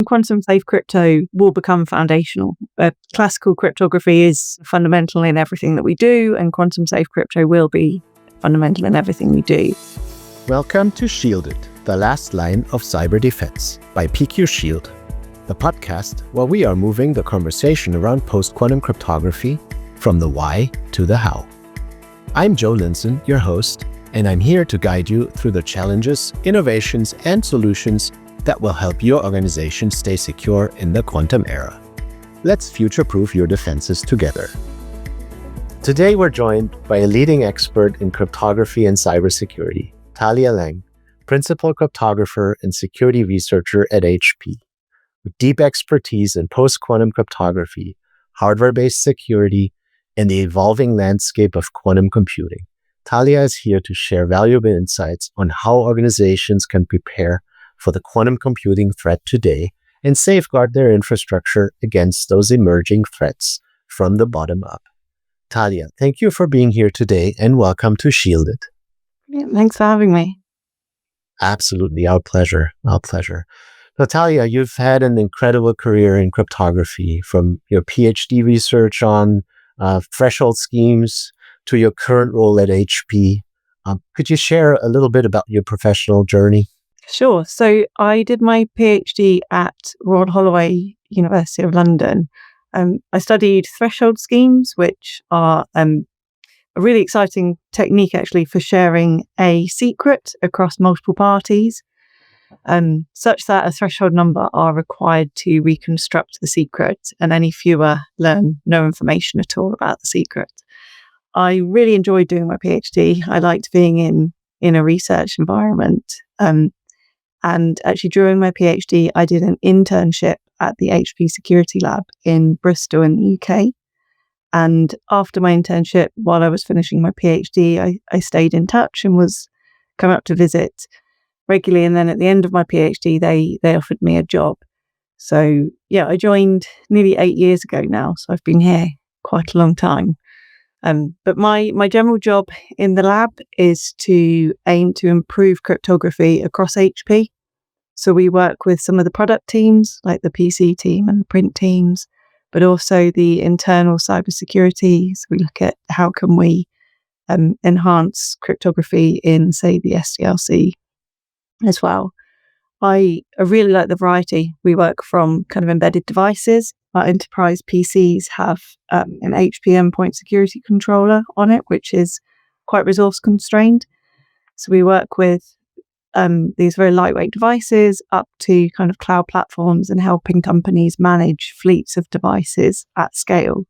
quantum safe crypto will become foundational. Classical cryptography is fundamental in everything that we do, and quantum safe crypto will be fundamental in everything we do. Welcome to Shielded, the last line of cyber defense by PQ Shield, the podcast where we are moving the conversation around post-quantum cryptography from the why to the how. I'm Jo Lintzen, your host, and I'm here to guide you through the challenges, innovations, and solutions that will help your organization stay secure in the quantum era. Let's future-proof your defenses together. Today, we're joined by a leading expert in cryptography and cybersecurity, Thalia Laing, principal cryptographer and security researcher at HP. With deep expertise in post-quantum cryptography, hardware-based security, and the evolving landscape of quantum computing, Thalia is here to share valuable insights on how organizations can prepare for the quantum computing threat today and safeguard their infrastructure against those emerging threats from the bottom up. Thalia, thank you for being here today and welcome to Shielded. Yeah, thanks for having me. Absolutely, our pleasure. So Thalia, you've had an incredible career in cryptography, from your PhD research on threshold schemes to your current role at HP. Could you share a little bit about your professional journey? Sure. So I did my PhD at Royal Holloway, University of London. I studied threshold schemes, which are a really exciting technique actually for sharing a secret across multiple parties, such that a threshold number are required to reconstruct the secret and any fewer learn no information at all about the secret. I really enjoyed doing my PhD. I liked being in a research environment. And actually during my PhD, I did an internship at the HP Security Lab in Bristol in the UK. And after my internship, while I was finishing my PhD, I stayed in touch and was coming up to visit regularly. And then at the end of my PhD, they offered me a job. So yeah, I joined nearly 8 years ago now. So I've been here quite a long time. But my general job in the lab is to aim to improve cryptography across HP. So we work with some of the product teams, like the PC team and the print teams, but also the internal cybersecurity. So we look at how can we enhance cryptography in, say, the SDLC as well. I really like the variety. We work from kind of embedded devices. Our enterprise PCs have an HP endpoint security controller on it, which is quite resource constrained. So we work with these very lightweight devices up to kind of cloud platforms and helping companies manage fleets of devices at scale.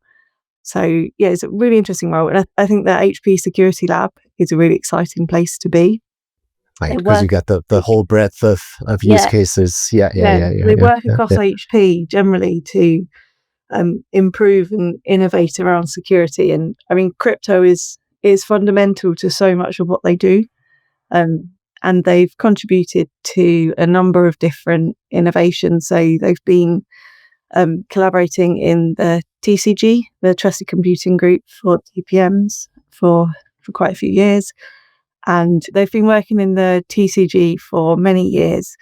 So yeah, it's a really interesting role. And I think that HP Security Lab is a really exciting place to be. Right, because you got the whole breadth of use cases. Yeah. They work across HP generally to improve and innovate around security. And I mean, crypto is fundamental to so much of what they do. And they've contributed to a number of different innovations. So they've been collaborating in the TCG, the Trusted Computing Group for TPMs, for quite a few years. And they've been working in the TCG for many years.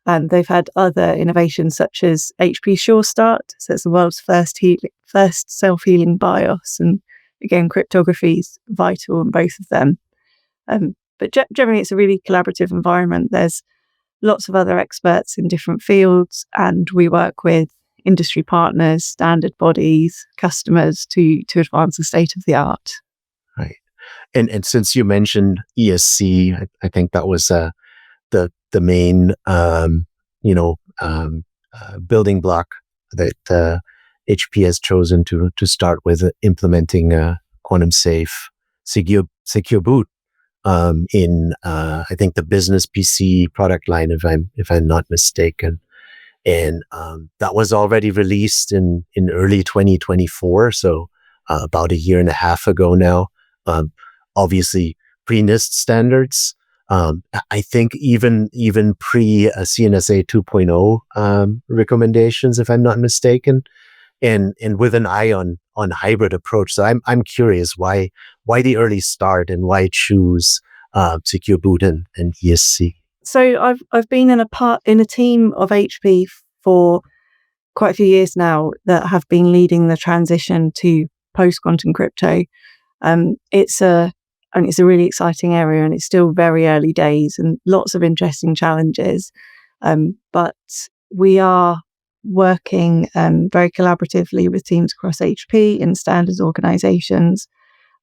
And they've had other innovations such as HP SureStart. So it's the world's first self-healing BIOS. And again, cryptography is vital in both of them. But generally, it's a really collaborative environment. There's lots of other experts in different fields, and we work with industry partners, standard bodies, customers to advance the state of the art. Right. And since you mentioned ESC, I think that was the main building block that HP has chosen to start with, implementing quantum safe secure boot in I think the business PC product line, if I'm not mistaken. And that was already released in early 2024, so about a year and a half ago now. Obviously, pre-NIST standards. I think even pre CNSA 2.0 recommendations, if I'm not mistaken, and with an eye on hybrid approach. So I'm curious why the early start and why choose Secure Boot and ESC. So I've been in a team of HP for quite a few years now that have been leading the transition to post-quantum crypto. It's a really exciting area, and it's still very early days and lots of interesting challenges. But we are working very collaboratively with teams across HP and standards organizations.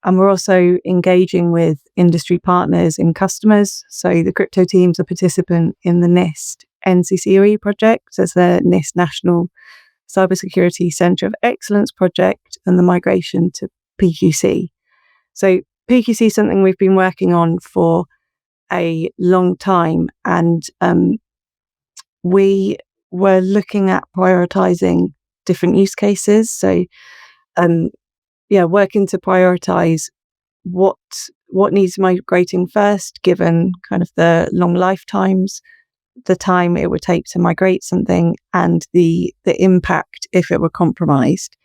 And we're also engaging with industry partners and customers. So the crypto teams are participant in the NIST NCCOE project as the NIST National Cybersecurity Centre of Excellence project, and the migration to PQC. So PQC is something we've been working on for a long time, and we were looking at prioritizing different use cases. So working to prioritize what needs migrating first, given kind of the long lifetimes, the time it would take to migrate something, and the impact if it were compromised.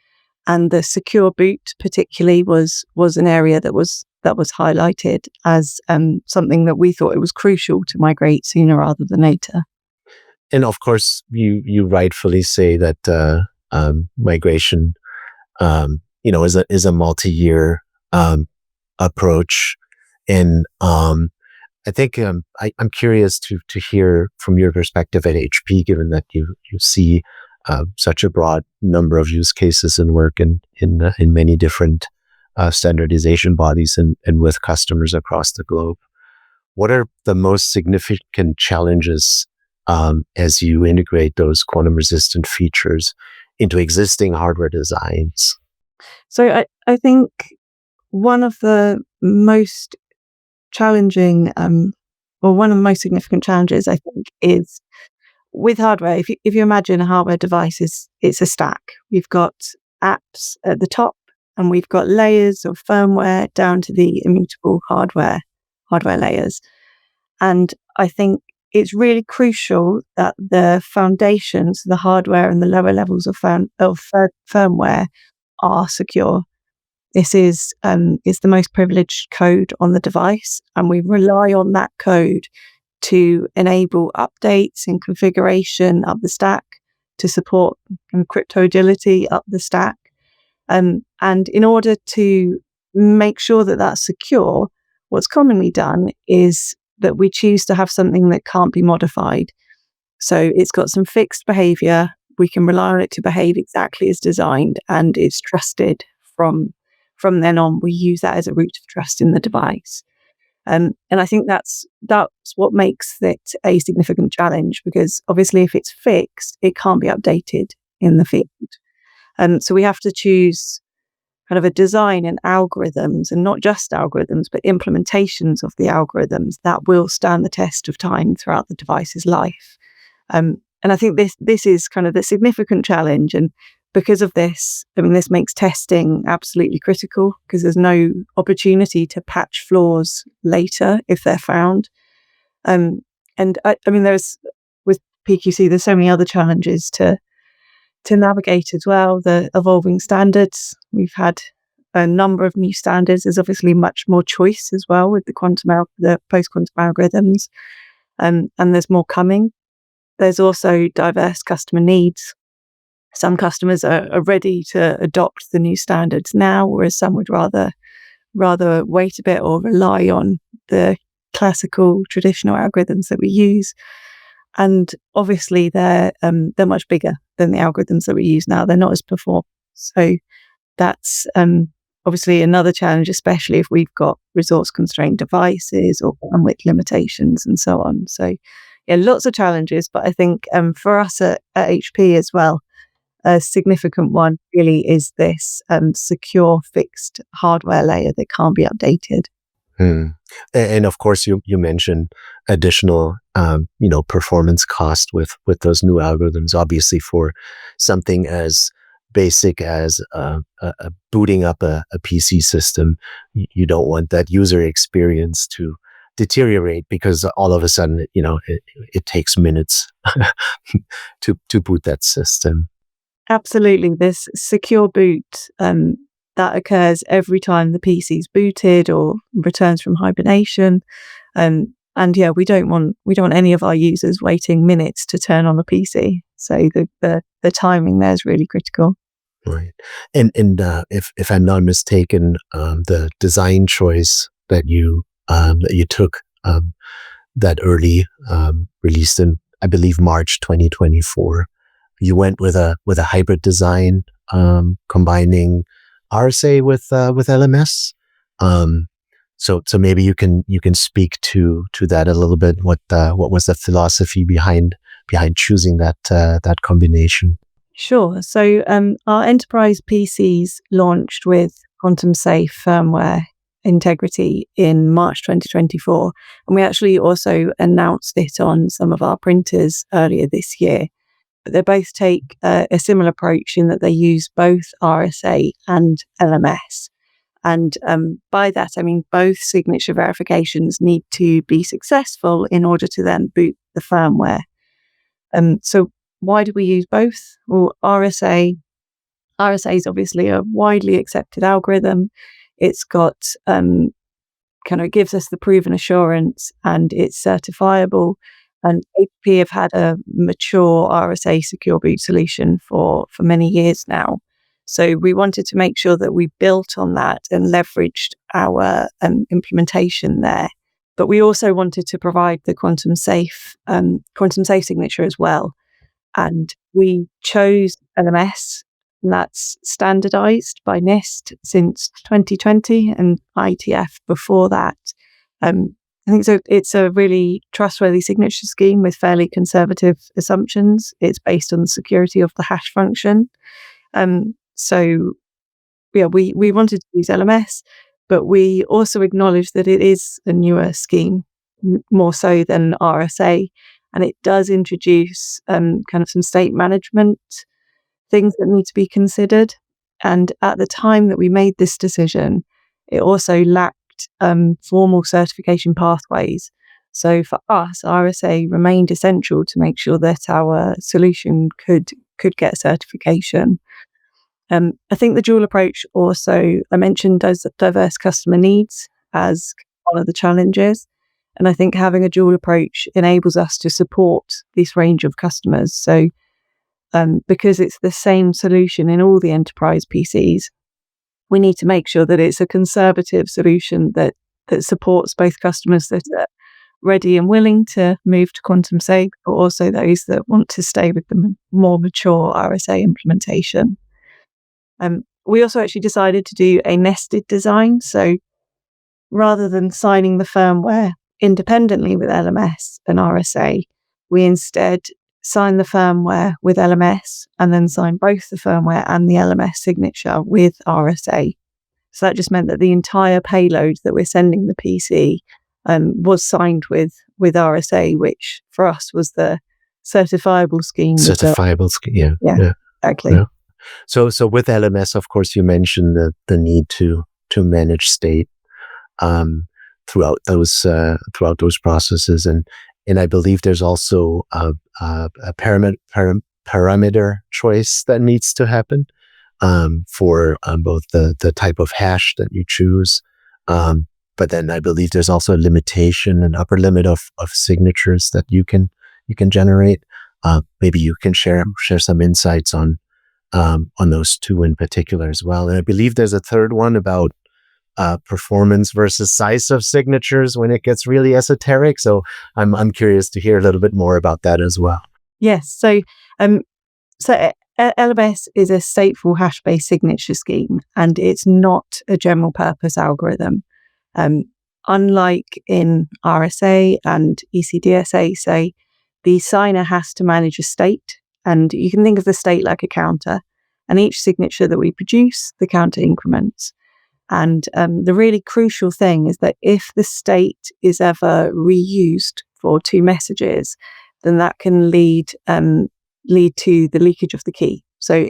And the secure boot particularly was an area that was highlighted as something that we thought it was crucial to migrate sooner rather than later. And of course, you rightfully say that migration, is a multi-year approach. And I think I'm curious to hear from your perspective at HP, given that you see such a broad number of use cases and work in many different standardization bodies and with customers across the globe. What are the most significant challenges as you integrate those quantum resistant features into existing hardware designs? So I think one of the most challenging, or one of the most significant challenges, I think, is with hardware. If you imagine a hardware device, it's a stack. We've got apps at the top, and we've got layers of firmware down to the immutable hardware layers. And I think it's really crucial that the foundations, the hardware and the lower levels of firmware are secure. This is the most privileged code on the device, and we rely on that code to enable updates and configuration up the stack, to support crypto agility up the stack. And in order to make sure that that's secure, what's commonly done is that we choose to have something that can't be modified. So it's got some fixed behavior. We can rely on it to behave exactly as designed, and it's trusted from then on. We use that as a root of trust in the device. And I think that's what makes it a significant challenge, because obviously if it's fixed, it can't be updated in the field. So we have to choose kind of a design and algorithms, and not just algorithms, but implementations of the algorithms that will stand the test of time throughout the device's life. And I think this is kind of the significant challenge. And because of this, this makes testing absolutely critical, because there's no opportunity to patch flaws later if they're found. And there's, with PQC, there's so many other challenges to navigate as well. The evolving standards. We've had a number of new standards. There's obviously much more choice as well with the post-quantum algorithms, and there's more coming. There's also diverse customer needs. Some customers are ready to adopt the new standards now, whereas some would rather wait a bit or rely on the classical traditional algorithms that we use. And obviously they're much bigger than the algorithms that we use now. They're not as performant. So that's obviously another challenge, especially if we've got resource constrained devices or bandwidth limitations and so on. So yeah, lots of challenges, but I think for us at HP as well, a significant one really is this secure fixed hardware layer that can't be updated. And of course, you mentioned additional, performance cost with those new algorithms. Obviously, for something as basic as booting up a PC system, you don't want that user experience to deteriorate, because all of a sudden, it takes minutes to boot that system. Absolutely, this secure boot that occurs every time the PC is booted or returns from hibernation. And yeah, we don't want any of our users waiting minutes to turn on a PC. So the timing there is really critical. Right. And if I'm not mistaken, the design choice that you took that early, released in, I believe, March 2024, you went with a hybrid design, combining RSA with LMS. So maybe you can speak to that a little bit. What was the philosophy behind choosing that combination? Sure. So our enterprise PCs launched with quantum safe firmware integrity in March 2024. And we actually also announced it on some of our printers earlier this year. But they both take a similar approach in that they use both RSA and LMS. And by that, I mean both signature verifications need to be successful in order to then boot the firmware. So why do we use both? Well, RSA is obviously a widely accepted algorithm. It's got it gives us the proven assurance, and it's certifiable. And APP have had a mature RSA secure boot solution for many years now. So we wanted to make sure that we built on that and leveraged our implementation there. But we also wanted to provide the quantum safe signature as well. And we chose LMS, and that's standardized by NIST since 2020 and IETF before that. I think so. It's a really trustworthy signature scheme with fairly conservative assumptions. It's based on the security of the hash function. So we wanted to use LMS, but we also acknowledge that it is a newer scheme, more so than RSA, and it does introduce kind of some state management things that need to be considered. And at the time that we made this decision, it also lacked formal certification pathways. So for us, RSA remained essential to make sure that our solution could get certification. I think the dual approach also, I mentioned diverse customer needs as one of the challenges. And I think having a dual approach enables us to support this range of customers. So because it's the same solution in all the enterprise PCs, we need to make sure that it's a conservative solution that supports both customers that are ready and willing to move to quantum safe, but also those that want to stay with the more mature RSA implementation. We also actually decided to do a nested design. So rather than signing the firmware independently with LMS and RSA, we instead sign the firmware with LMS and then sign both the firmware and the LMS signature with RSA. So that just meant that the entire payload that we're sending the PC was signed with RSA, which for us was the certifiable scheme. Certifiable scheme, yeah, exactly. Yeah. So with LMS, of course, you mentioned the need to manage state throughout those processes, and I believe there's also a parameter choice that needs to happen for both the type of hash that you choose, but then I believe there's also a limitation, an upper limit of signatures that you can generate. Maybe you can share some insights on those two in particular as well. And I believe there's a third one about performance versus size of signatures when it gets really esoteric. So I'm curious to hear a little bit more about that as well. Yes. So LMS is a stateful hash-based signature scheme, and it's not a general purpose algorithm. Unlike in RSA and ECDSA, say, the signer has to manage a state, and you can think of the state like a counter, and each signature that we produce, the counter increments. And the really crucial thing is that if the state is ever reused for two messages, then that can lead to the leakage of the key. So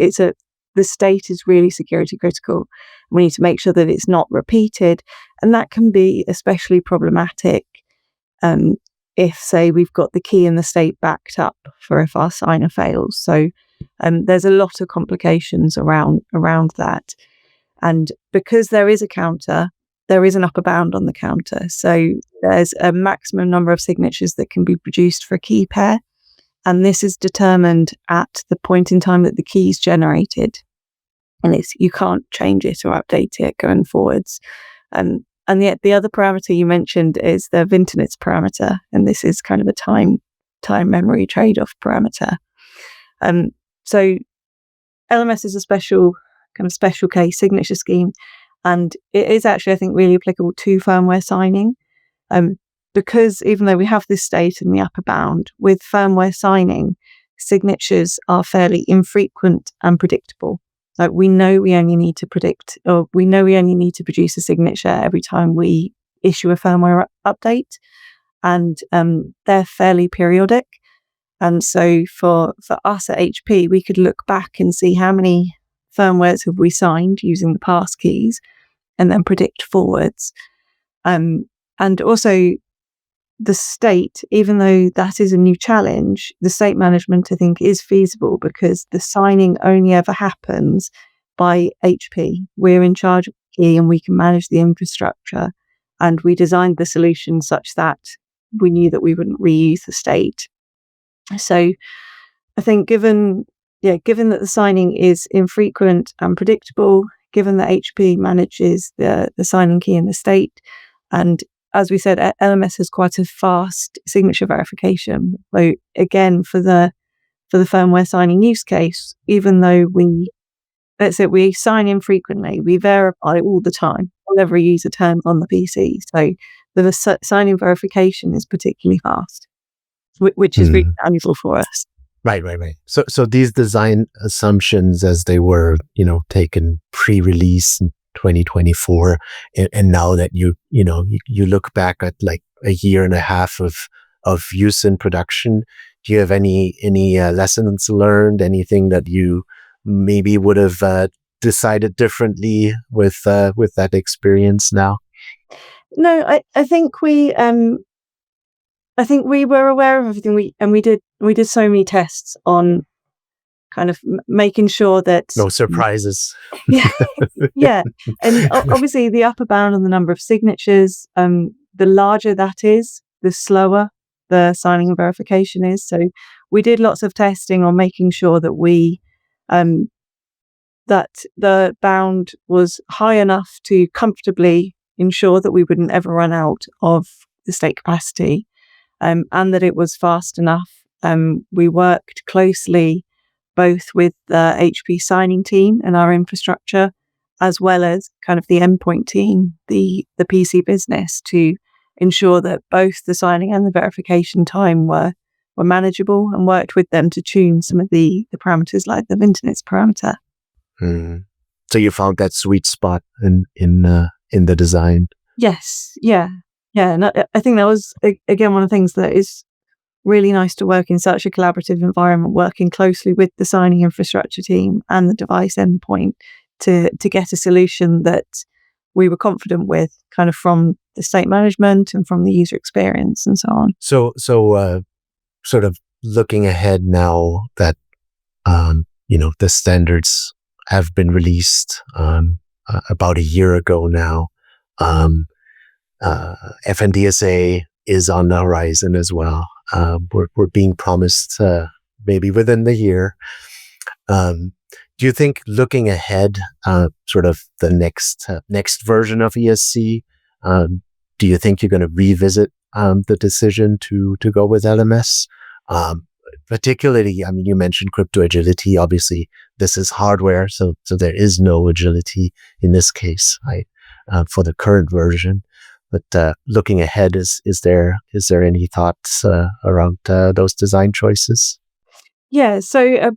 the state is really security critical. We need to make sure that it's not repeated, and that can be especially problematic if, say, we've got the key and the state backed up for if our signer fails. So there's a lot of complications around that. And because there is a counter, there is an upper bound on the counter. So there's a maximum number of signatures that can be produced for a key pair. And this is determined at the point in time that the key is generated. And you can't change it or update it going forwards. And yet the other parameter you mentioned is the Vintonitz parameter. And this is kind of a time memory trade-off parameter. So LMS is a special case signature scheme. And it is actually, I think, really applicable to firmware signing. Because even though we have this state in the upper bound, with firmware signing, signatures are fairly infrequent and predictable. Like we know we only need to produce a signature every time we issue a firmware update, and they're fairly periodic. And so for us at HP, we could look back and see how many firmwares have we signed using the pass keys, and then predict forwards. And also the state, even though that is a new challenge, the state management, I think, is feasible because the signing only ever happens by HP. We're in charge of the key and we can manage the infrastructure. And we designed the solution such that we knew that we wouldn't reuse the state. So I think given that the signing is infrequent and predictable, given that HP manages the signing key and the state, and as we said, LMS has quite a fast signature verification. So again, for the firmware signing use case, even though we sign infrequently, we verify all the time whenever a user turns on the PC. So the signing verification is particularly fast, which is really valuable for us. Right. So these design assumptions, as they were, taken pre-release in 2024, and now that you look back at like a year and a half of use in production, do you have any lessons learned? Anything that you maybe would have decided differently with that experience now? No, I think we were aware of everything. We did so many tests on kind of making sure that no surprises. Yeah. And obviously the upper bound on the number of signatures, the larger that is, the slower the signing and verification is. So we did lots of testing on making sure that that the bound was high enough to comfortably ensure that we wouldn't ever run out of the state capacity, and that it was fast enough. We worked closely both with the HP signing team and our infrastructure, as well as kind of the endpoint team, the PC business, to ensure that both the signing and the verification time were manageable, and worked with them to tune some of the parameters like the Vintonitz parameter. So you found that sweet spot in the design. Yes. Yeah. And I think that was, again, one of the things that is really nice to work in such a collaborative environment, working closely with the signing infrastructure team and the device endpoint to get a solution that we were confident with, kind of from the state management and from the user experience and so on. So sort of looking ahead now that the standards have been released about a year ago now. ML-DSA is on the horizon as well. We're being promised maybe within the year. Do you think, looking ahead, sort of the next version of ESC, do you think you're going to revisit the decision to go with LMS? Particularly, I mean, you mentioned crypto agility. Obviously, this is hardware, so there is no agility in this case, right? For the current version. But looking ahead, is there any thoughts around those design choices? Yeah, so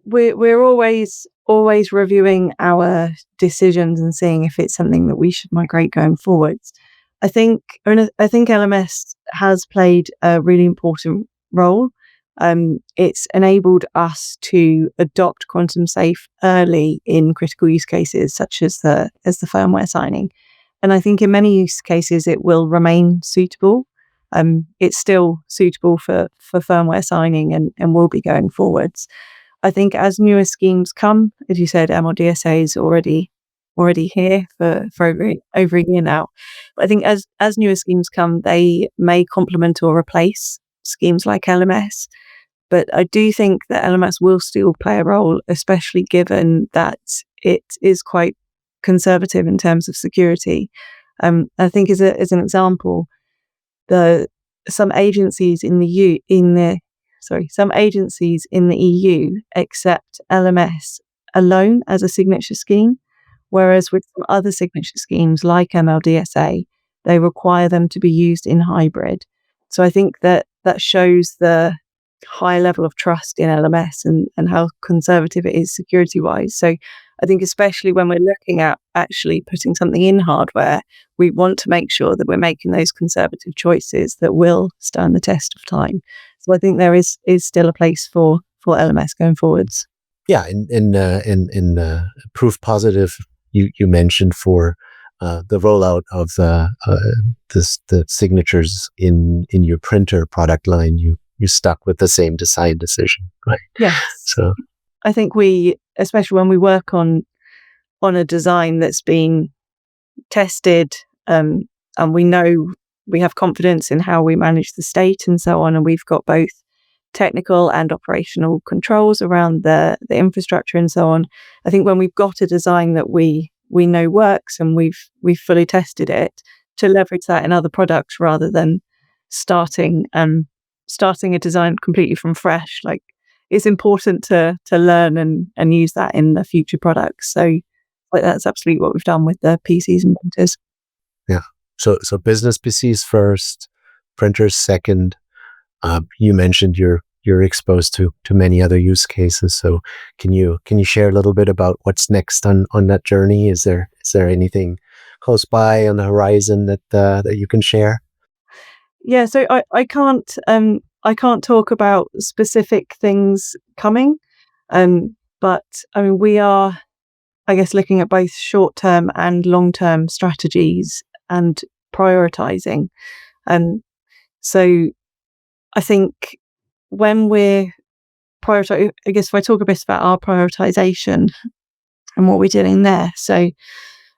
we're always reviewing our decisions and seeing if it's something that we should migrate going forwards. I think LMS has played a really important role. It's enabled us to adopt quantum safe early in critical use cases such as the firmware signing. And I think in many use cases it will remain suitable. It's still suitable for firmware signing and will be going forwards. I think as newer schemes come, as you said, ML-DSA is already here for over a year now. But I think as newer schemes come, they may complement or replace schemes like LMS. But I do think that LMS will still play a role, especially given that it is quite conservative in terms of security. I think as an example, some agencies in the EU accept LMS alone as a signature scheme, whereas with some other signature schemes like ML-DSA, they require them to be used in hybrid. So I think that shows the high level of trust in LMS and how conservative it is security-wise. So I think especially when we're looking at actually putting something in hardware, we want to make sure that we're making those conservative choices that will stand the test of time. So I think there is still a place for LMS going forwards. Yeah, in proof positive, you mentioned for the rollout of the signatures in your printer product line, you stuck with the same design decision, right? Yes. So I think we, especially when we work on a design that's been tested, and we know we have confidence in how we manage the state and so on, and we've got both technical and operational controls around the infrastructure and so on. I think when we've got a design that we know works and we've fully tested it, to leverage that in other products rather than starting a design completely from fresh. Like, it's important to learn and use that in the future products. So that's absolutely what we've done with the PCs and printers. Yeah. So business PCs first, printers second. You mentioned you're exposed to many other use cases. So can you share a little bit about what's next on that journey? Is there anything close by on the horizon that you can share? Yeah. So I can't talk about specific things coming, but I mean, we are, I guess, looking at both short-term and long-term strategies and prioritizing. So I think when we're prioritizing, I guess if I talk a bit about our prioritization and what we're doing there. So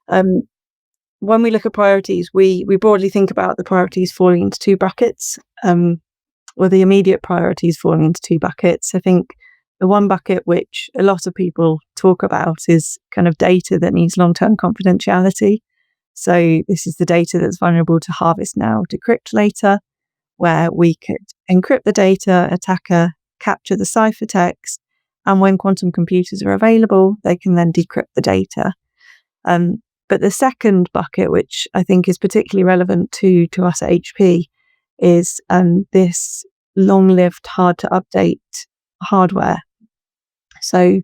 when we look at priorities, we broadly think about the priorities falling into two buckets, or the immediate priorities falling into two buckets. I think the one bucket, which a lot of people talk about, is kind of data that needs long-term confidentiality. So this is the data that's vulnerable to harvest now, decrypt later, where we could encrypt the data, attacker capture the ciphertext, and when quantum computers are available, they can then decrypt the data. But the second bucket, which I think is particularly relevant to us at HP, is this long-lived, hard-to-update hardware. So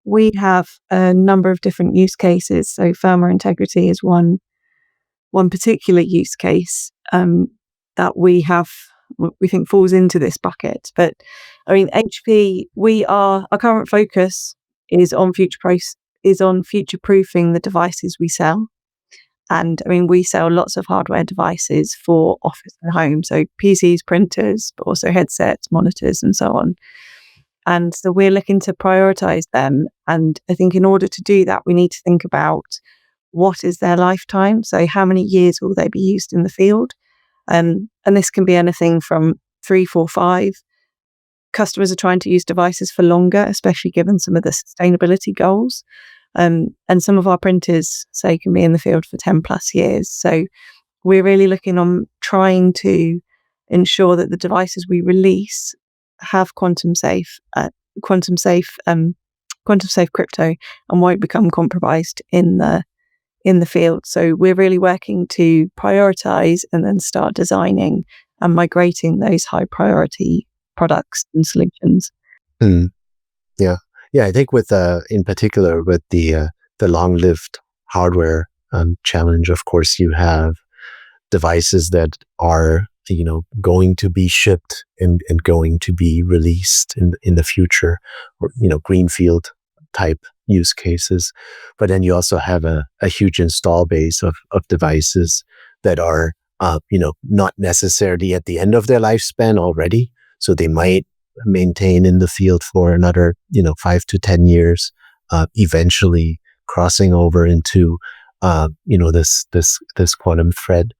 we have a number of different use cases. So firmware integrity is one particular use case that we think falls into this bucket. But I mean, HP, our current focus is on future-proofing the devices we sell. And I mean, we sell lots of hardware devices for office and home, so PCs, printers, but also headsets, monitors, and so on. And so we're looking to prioritize them. And I think in order to do that, we need to think about what is their lifetime. So how many years will they be used in the field? And this can be anything from 3, 4, 5. Customers are trying to use devices for longer, especially given some of the sustainability goals. And some of our printers, say, can be in the field for 10 plus years. So we're really looking on trying to ensure that the devices we release have quantum safe crypto and won't become compromised in the field. So we're really working to prioritize and then start designing and migrating those high priority products and solutions. Yeah. I think with in particular with the long-lived hardware challenge, of course, you have devices that are going to be shipped and going to be released in the future, or greenfield type use cases. But then you also have a huge install base of devices that are not necessarily at the end of their lifespan already, so they might maintain in the field for another 5 to 10 years, eventually crossing over into this quantum thread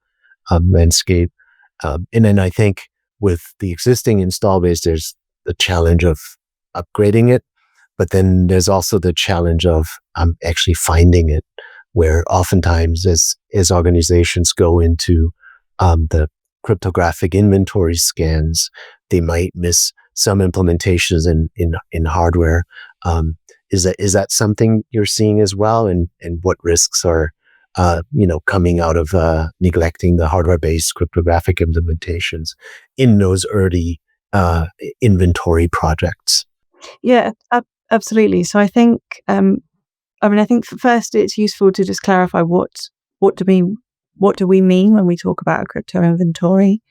landscape. And then I think with the existing install base, there's challenge of upgrading it, but then there's also the challenge of actually finding it, where oftentimes as organizations go into the cryptographic inventory scans, they might miss some implementations in hardware. Is that something you're seeing as well? And what risks are coming out of neglecting the hardware-based cryptographic implementations in those early inventory projects? Yeah, absolutely. So I think, I think first it's useful to just clarify what do we mean when we talk about a crypto inventory.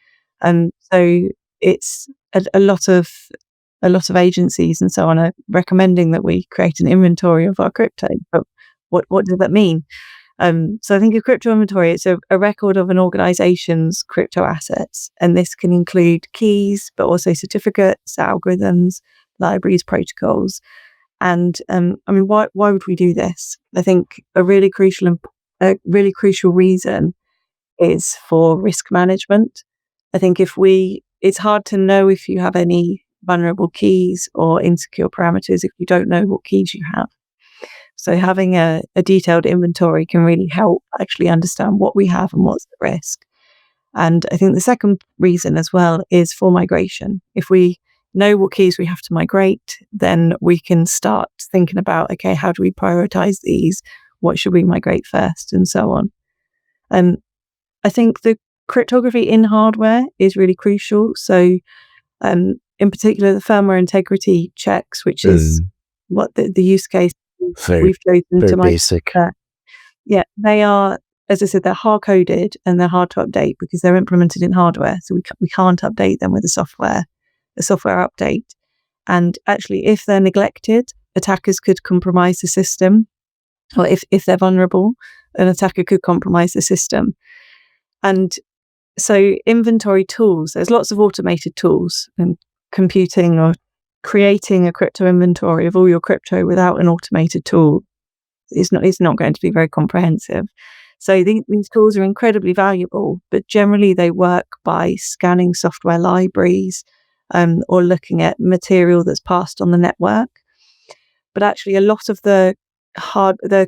So it's a lot of agencies and so on are recommending that we create an inventory of our crypto. But what does that mean? So I think a crypto inventory, it's a record of an organization's crypto assets. And this can include keys, but also certificates, algorithms, libraries, protocols. And why would we do this? I think a really crucial reason is for risk management. I think it's hard to know if you have any vulnerable keys or insecure parameters if you don't know what keys you have. So having a detailed inventory can really help actually understand what we have and what's the risk. And I think the second reason as well is for migration. If we know what keys we have to migrate, then we can start thinking about, okay, how do we prioritize these? What should we migrate first? And so on. I think the cryptography in hardware is really crucial. So in particular, the firmware integrity checks, which is what the use case we've chosen to basic. Yeah, they are, as I said, they're hard coded and they're hard to update because they're implemented in hardware. So we can't update them with a software update. And actually, if they're neglected, attackers could compromise the system. Or if they're vulnerable, an attacker could compromise the system. And so inventory tools, there's lots of automated tools, and computing or creating a crypto inventory of all your crypto without an automated tool is not going to be very comprehensive. So these tools are incredibly valuable, but generally they work by scanning software libraries or looking at material that's passed on the network. But actually a lot of the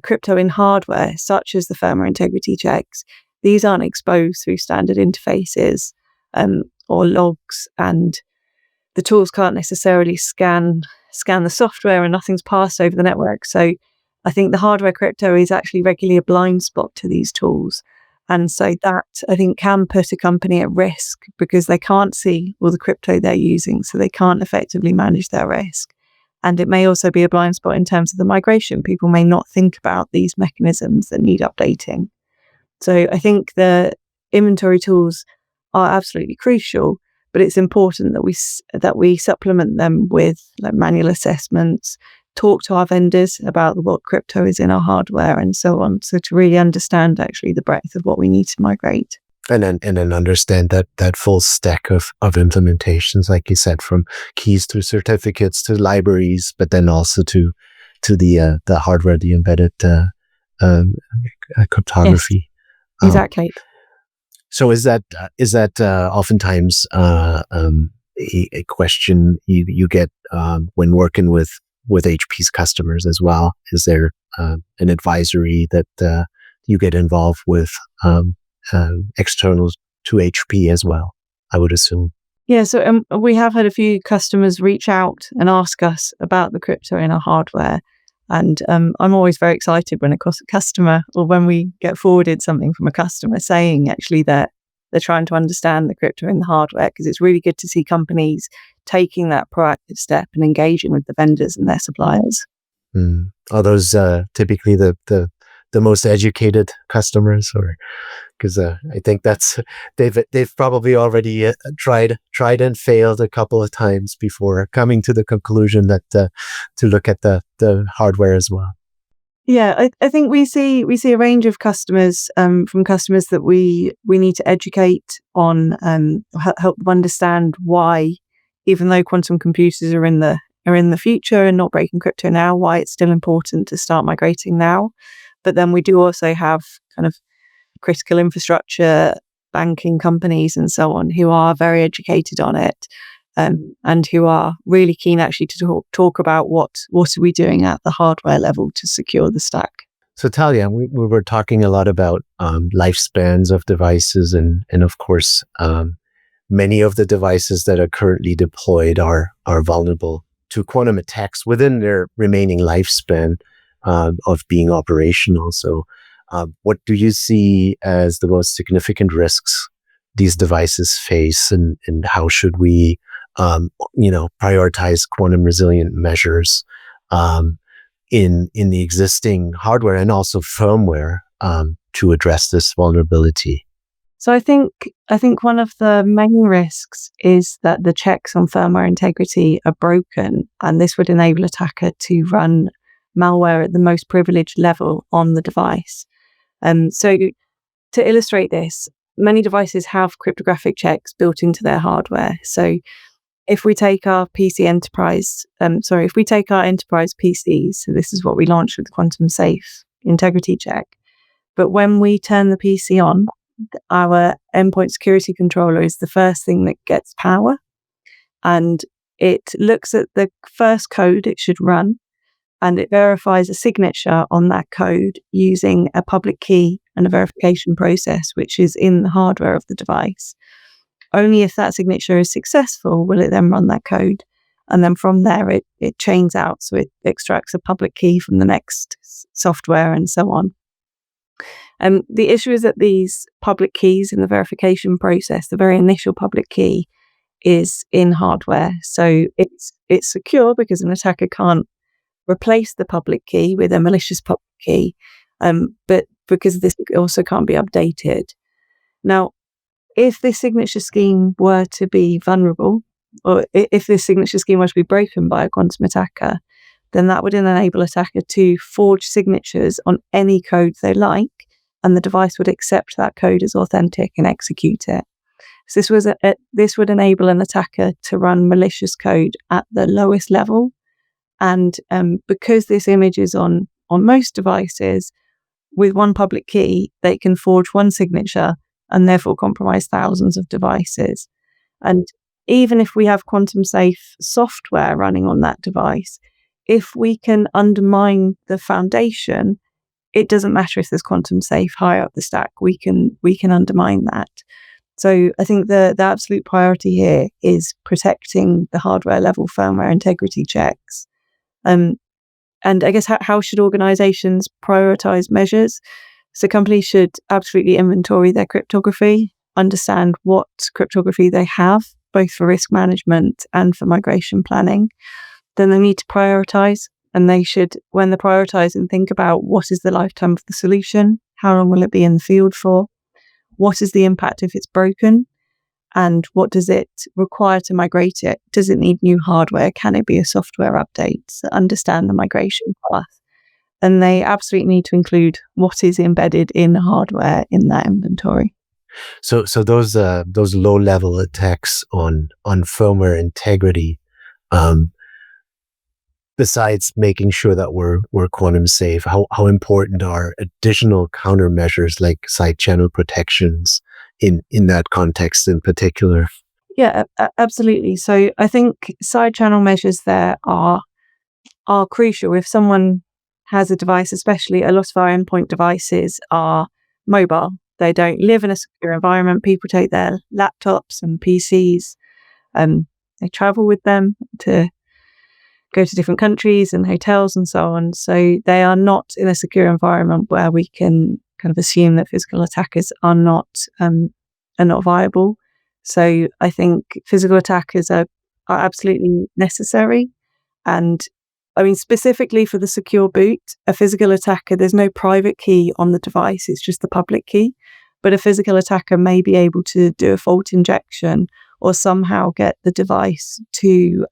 crypto in hardware, such as the firmware integrity checks, these aren't exposed through standard interfaces or logs, and the tools can't necessarily scan the software, and nothing's passed over the network. So I think the hardware crypto is actually regularly a blind spot to these tools. And so that, I think, can put a company at risk because they can't see all the crypto they're using, so they can't effectively manage their risk. And it may also be a blind spot in terms of the migration. People may not think about these mechanisms that need updating. So I think the inventory tools are absolutely crucial, but it's important that we supplement them with like manual assessments, talk to our vendors about what crypto is in our hardware and so on. So to really understand actually the breadth of what we need to migrate. And then understand that full stack of implementations, like you said, from keys to certificates to libraries, but then also to the hardware, the embedded cryptography. Yes, exactly. So is that oftentimes a question you get when working with HP's customers as well? Is there an advisory that you get involved with external to HP as well, I would assume? Yeah, so we have had a few customers reach out and ask us about the crypto in our hardware. And I'm always very excited when a customer, or when we get forwarded something from a customer saying actually that they're trying to understand the crypto in the hardware, because it's really good to see companies taking that proactive step and engaging with the vendors and their suppliers. Are those typically the most educated customers, or because I think that's they've probably already tried and failed a couple of times before coming to the conclusion that to look at the hardware as well? Yeah, I think we see a range of customers, from customers that we need to educate on, help them understand why, even though quantum computers are in the future and not breaking crypto now, why it's still important to start migrating now. But then we do also have kind of critical infrastructure, banking companies and so on who are very educated on it. and who are really keen actually to talk about what are we doing at the hardware level to secure the stack. So Thalia, we were talking a lot about lifespans of devices, and of course, many of the devices that are currently deployed are vulnerable to quantum attacks within their remaining lifespan of being operational. So what do you see as the most significant risks these devices face, and how should we prioritize quantum resilient measures in the existing hardware and also firmware to address this vulnerability? So I think one of the main risks is that the checks on firmware integrity are broken, and this would enable attacker to run malware at the most privileged level on the device. So to illustrate this, many devices have cryptographic checks built into their hardware. So if we take our enterprise PCs, so this is what we launched with the quantum safe integrity check. But when we turn the PC on, our endpoint security controller is the first thing that gets power, and it looks at the first code it should run, and it verifies a signature on that code using a public key and a verification process which is in the hardware of the device. Only if that signature is successful will it then run that code, and then from there it chains out, so it extracts a public key from the next software and so on. The issue is that these public keys in the verification process, the very initial public key, is in hardware. So it's secure because an attacker can't replace the public key with a malicious public key, but because this also can't be updated. Now, if this signature scheme were to be vulnerable, or if this signature scheme were to be broken by a quantum attacker, then that would enable attacker to forge signatures on any code they like, and the device would accept that code as authentic and execute it. So this would enable an attacker to run malicious code at the lowest level. And because this image is on most devices, with one public key, they can forge one signature and therefore compromise thousands of devices. And even if we have quantum safe software running on that device, if we can undermine the foundation, it doesn't matter if there's quantum safe high up the stack, we can undermine that. So I think the absolute priority here is protecting the hardware level firmware integrity checks. And I guess how should organizations prioritize measures? So companies should absolutely inventory their cryptography, understand what cryptography they have, both for risk management and for migration planning. Then they need to prioritize, and they should, when they're prioritizing, think about what is the lifetime of the solution, how long will it be in the field for, what is the impact if it's broken, and what does it require to migrate it? Does it need new hardware? Can it be a software update? So understand the migration path. And they absolutely need to include what is embedded in hardware in that inventory. So those low-level attacks on firmware integrity, besides making sure that we're quantum safe, how important are additional countermeasures like side channel protections in that context in particular? Yeah, absolutely. So I think side channel measures there are crucial. If someone has a device, especially a lot of our endpoint devices are mobile. They don't live in a secure environment. People take their laptops and PCs, they travel with them to go to different countries and hotels and so on. So they are not in a secure environment where we can kind of assume that physical attackers are not viable. So I think physical attackers are absolutely necessary. And I mean, specifically for the secure boot, a physical attacker, there's no private key on the device, it's just the public key. But a physical attacker may be able to do a fault injection or somehow get the device to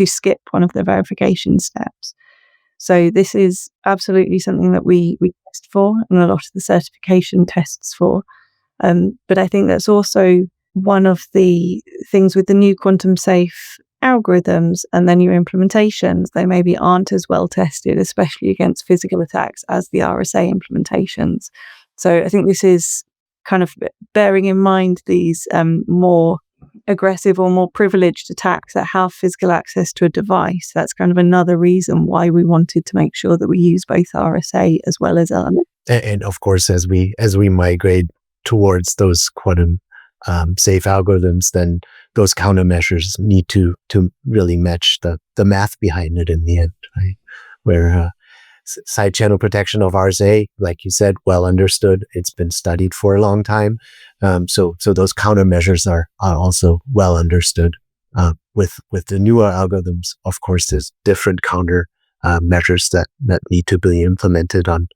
skip one of the verification steps. So this is absolutely something that we test for, and a lot of the certification tests for. But I think that's also one of the things with the new quantum safe algorithms and their new implementations. They maybe aren't as well tested, especially against physical attacks, as the RSA implementations. So I think this is kind of bearing in mind these more aggressive or more privileged attacks that have physical access to a device. That's kind of another reason why we wanted to make sure that we use both RSA as well as LMS. And of course, as we migrate towards those quantum safe algorithms, then those countermeasures need to really match the math behind it in the end, right? Where side channel protection of RSA, like you said, well understood. It's been studied for a long time. So those countermeasures are also well understood. With the newer algorithms, of course, there's different counter measures that need to be implemented on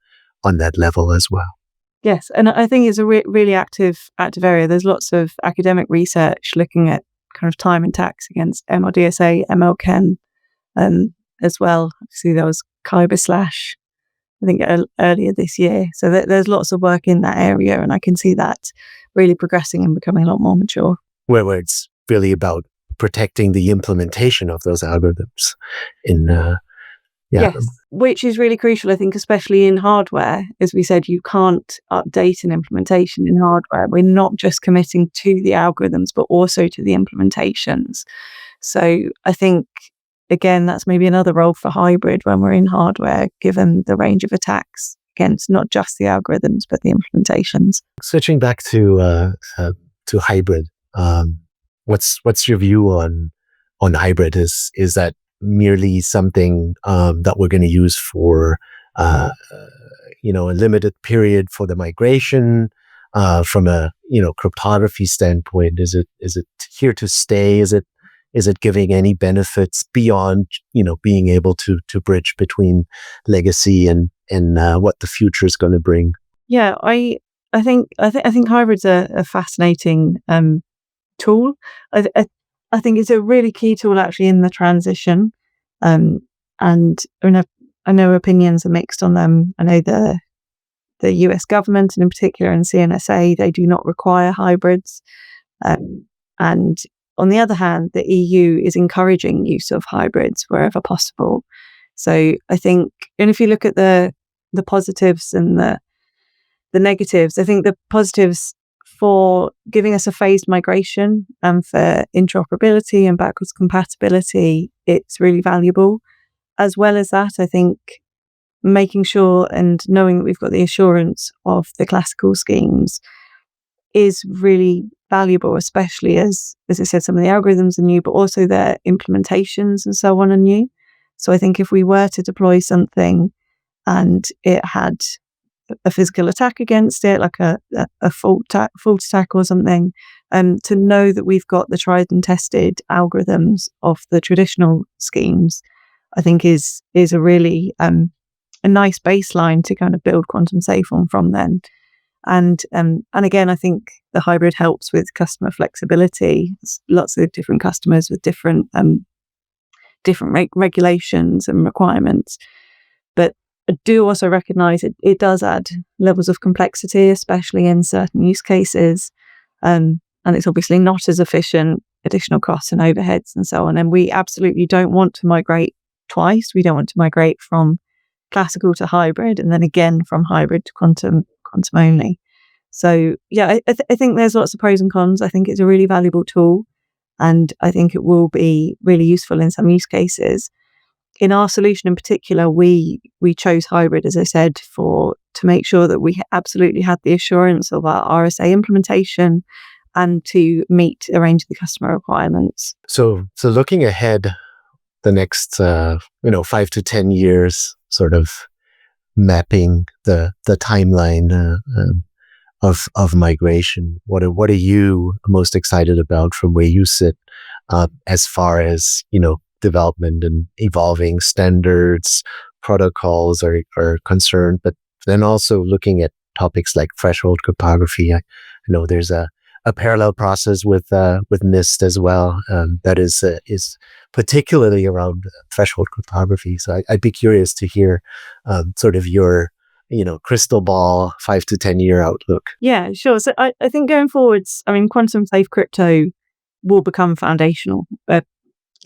that level as well. Yes, and I think it's a really active area. There's lots of academic research looking at kind of time attacks against ML-DSA, ML-Chem, as well. See, there was Kyberslash, I think, earlier this year. So there's lots of work in that area, and I can see that really progressing and becoming a lot more mature. Where it's really about protecting the implementation of those algorithms Yes, which is really crucial, I think, especially in hardware. As we said, you can't update an implementation in hardware. We're not just committing to the algorithms, but also to the implementations. So I think, again, that's maybe another role for hybrid when we're in hardware, given the range of attacks against not just the algorithms, but the implementations. Switching back to hybrid, what's your view on hybrid? Is that merely something that we're going to use for a limited period for the migration? From a cryptography standpoint, is it here to stay? Is it giving any benefits beyond being able to bridge between legacy and what the future is going to bring? Yeah, I think hybrid's a fascinating tool. I think it's a really key tool actually in the transition. And I know opinions are mixed on them. I know the US government, and in particular in CNSA, they do not require hybrids. And on the other hand, the EU is encouraging use of hybrids wherever possible. So I think, and if you look at the positives and the negatives, I think the positives for giving us a phased migration and for interoperability and backwards compatibility, it's really valuable. As well as that, I think making sure and knowing that we've got the assurance of the classical schemes is really valuable, especially as I said, some of the algorithms are new, but also their implementations and so on are new. So I think if we were to deploy something and it had a physical attack against it, like a fault attack or something, to know that we've got the tried and tested algorithms of the traditional schemes, I think is a really a nice baseline to kind of build quantum safe on from then. And again, I think the hybrid helps with customer flexibility. There's lots of different customers with different regulations and requirements, but I do also recognize it does add levels of complexity, especially in certain use cases. And it's obviously not as efficient, additional costs and overheads and so on. And we absolutely don't want to migrate twice. We don't want to migrate from classical to hybrid and then again from hybrid to quantum only. So yeah, I think there's lots of pros and cons. I think it's a really valuable tool, and I think it will be really useful in some use cases. In our solution in particular, we chose hybrid, as I said, to make sure that we absolutely had the assurance of our RSA implementation and to meet a range of the customer requirements. So looking ahead, the next 5 to 10 years, sort of mapping the timeline of migration. What are you most excited about from where you sit, as far as development and evolving standards, protocols are concerned, but then also looking at topics like threshold cryptography? I know there's a parallel process with NIST as well, that is particularly around threshold cryptography. So I'd be curious to hear sort of your crystal ball 5 to 10 year outlook. Yeah, sure. So I think going forwards, quantum safe crypto will become foundational.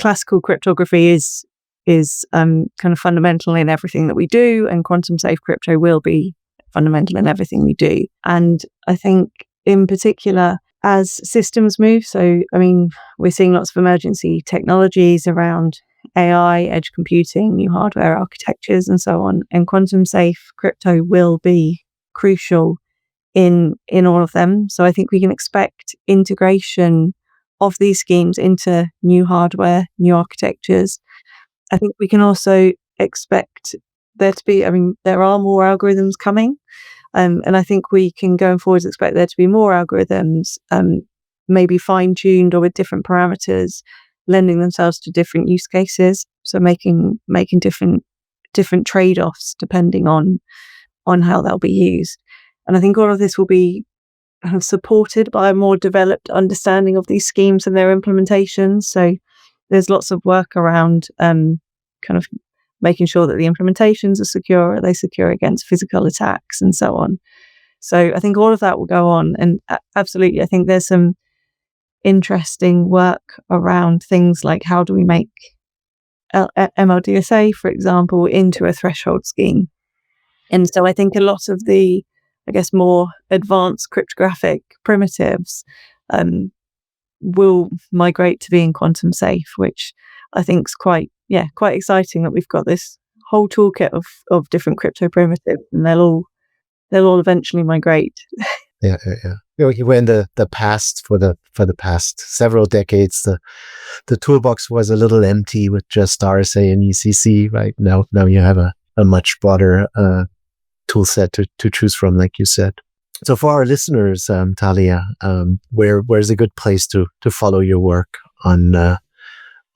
Classical cryptography is kind of fundamental in everything that we do, and quantum safe crypto will be fundamental in everything we do. And I think in particular, as systems move. So, I mean, we're seeing lots of emergency technologies around AI, edge computing, new hardware architectures, and so on. And quantum safe crypto will be crucial in all of them. So I think we can expect integration of these schemes into new hardware, new architectures. I think we can also expect there to be, I mean, there are more algorithms coming. And I think we can going forward expect there to be more algorithms, maybe fine-tuned or with different parameters, lending themselves to different use cases. So making different trade-offs depending on how they'll be used. And I think all of this will be kind of supported by a more developed understanding of these schemes and their implementations. So there's lots of work around kind of making sure that the implementations are secure, they secure against physical attacks and so on. So I think all of that will go on. And absolutely, I think there's some interesting work around things like how do we make ML-DSA, for example, into a threshold scheme. And so I think a lot of the, I guess, more advanced cryptographic primitives will migrate to being quantum safe, which I think is quite exciting that we've got this whole toolkit of different crypto primitives, and they'll all eventually migrate. Yeah. We're in the past for the past several decades. The toolbox was a little empty with just RSA and ECC. Right now you have a much broader tool set to choose from, like you said. So for our listeners, Thalia, where's a good place to follow your work on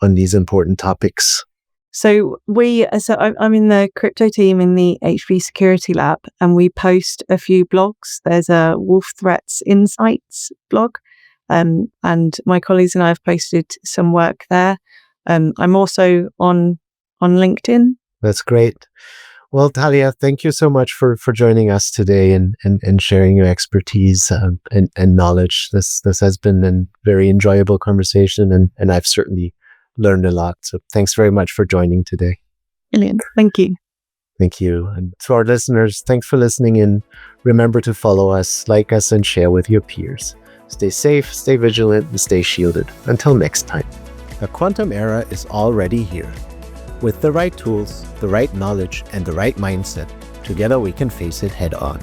these important topics? So I'm in the crypto team in the HP Security Lab, and we post a few blogs. There's a Wolf Threats Insights blog, and my colleagues and I have posted some work there. I'm also on LinkedIn. That's great. Well, Thalia, thank you so much for joining us today and sharing your expertise and knowledge. This has been a very enjoyable conversation, and I've certainly learned a lot. So thanks very much for joining today. Brilliant. Thank you. Thank you. And to our listeners, thanks for listening in. Remember to follow us, like us, and share with your peers. Stay safe, stay vigilant, and stay shielded. Until next time. The quantum era is already here. With the right tools, the right knowledge, and the right mindset, together we can face it head on.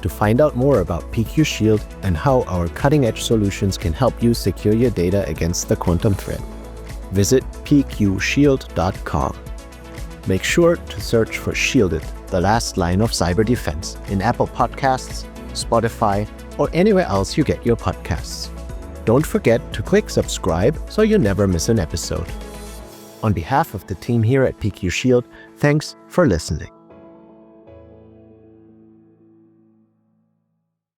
To find out more about PQ Shield and how our cutting-edge solutions can help you secure your data against the quantum threat, visit pqshield.com. Make sure to search for Shielded, the last line of cyber defense, in Apple Podcasts, Spotify, or anywhere else you get your podcasts. Don't forget to click subscribe so you never miss an episode. On behalf of the team here at PQ Shield, thanks for listening.